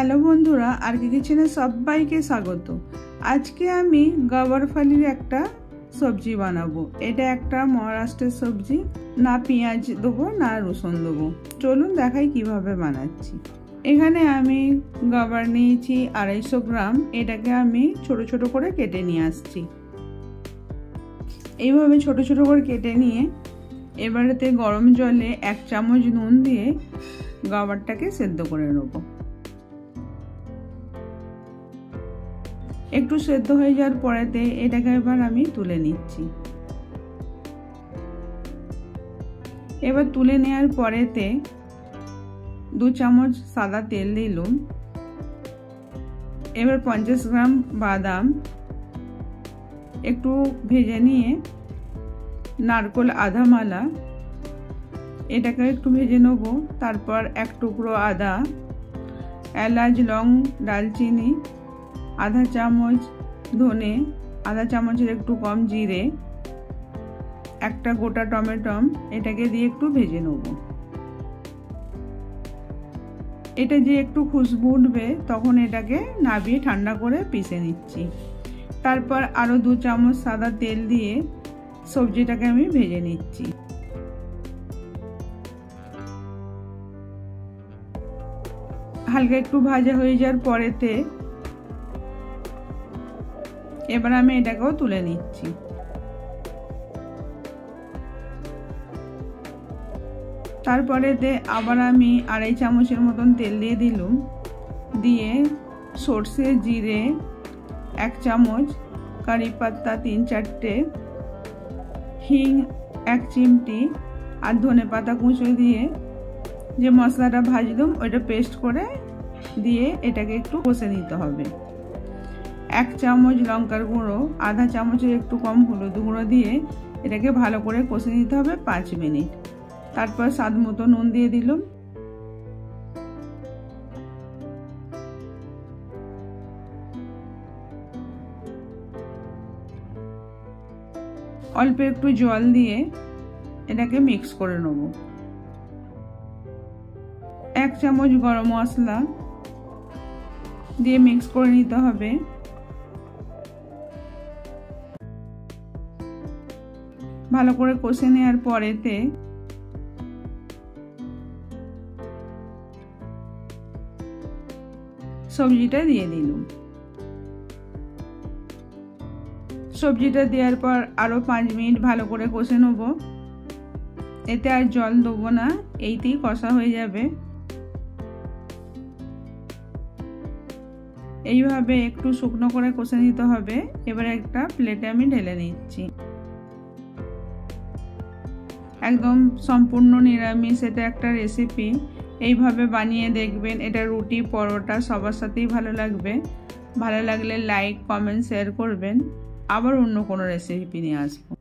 Hello বন্ধুরা, আরকে কিচেনে সবাইকে স্বাগত। আজকে আমি গাওয়ার ফালির একটা সবজি বানাবো। এটা একটা মহারাষ্ট্রের সবজি, না পেঁয়াজ দেবো না রসুন দেবো। চলুন দেখাই কিভাবে বানাচ্ছি। এখানে আমি গাওয়ার নিয়েছি 250 গ্রাম। এটাকে আমি ছোট ছোট করে কেটে নিয়ে আসছি। এইভাবে ছোট ছোট করে কেটে নিয়ে এবারেতে গরম জলে 1 চামচ নুন দিয়ে গাওয়ারটাকে সেদ্ধ করে নেব। একটু সেদ্ধ হয়ে যাওয়ার পরেতে এটাকে এবার আমি তুলে নিচ্ছি। এবার তুলে নেওয়ার পরেতে 2 চামচ সাদা তেল দিলাম। এবার 50 গ্রাম বাদাম একটু ভেজে নিয়ে, নারকেল আধা মালা এটাকে একটু ভেজে নেব। তারপর 1 টুকরো আদা, এলাচ, লং, দালচিনি, আধা চামচ ধনে, আধা চামচের একটু কম জিরে, একটা গোটা টমেটো এটাকে দিয়ে একটু ভেজে নেব। এটা যে একটু খুশবু উঠবে তখন এটাকে নাবিয়ে ঠান্ডা করে পিষে নিচ্ছি। তারপর আরো 2 চামচ সাদা তেল দিয়ে সবজিটাকে আমি ভেজে নিচ্ছি। হালকা একটু ভাজা হয়ে যাওয়ার পরেতে এবার আমি এটাকেও তুলে নিচ্ছি। তারপরেতে আবার আমি 2.5 চামচের মতন তেল দিয়ে দিলাম। দিয়ে সর্ষে, জিরে 1 চামচ, কারি পাতা 3-4টে, হিং 1 চিমটি আর ধনে পাতা কুচো দিয়ে যে মশলাটা ভাজলাম ওইটা পেস্ট করে দিয়ে এটাকে একটু কষে নিতে হবে। 1 চামচ লঙ্কার গুঁড়ো, আধা চামচের একটু কম হলুদ গুঁড়ো দিয়ে এটাকে ভালো করে কষে নিতে হবে 5 মিনিট। তারপর স্বাদ মতো নুন দিয়ে দিলাম। অল্প একটু জল দিয়ে এটাকে মিক্স করে নেব। 1 চামচ গরম মশলা দিয়ে মিক্স করে নিতে হবে। ভালো করে কষে নেওয়ার পরেতে সবজিটা দিয়ে দিলাম। সবজিটা দেওয়ার পর আরো 5 মিনিট ভালো করে কষে নেব। এতে আর জল দেবো না, এইতেই কষা হয়ে যাবে। এইভাবে একটু শুকনো করে কষে নিতে হবে। এবার একটা প্লেটে আমি ঢেলে নিচ্ছি। একদম সম্পূর্ণ নিরামিষ এটা একটা রেসিপি। এইভাবে বানিয়ে দেখবেন, এটা রুটি, পরোটা সবার সাথেই ভালো লাগবে। ভালো লাগলে লাইক, কমেন্ট, শেয়ার করবেন। আবার অন্য কোনো রেসিপি নিয়ে আসবো।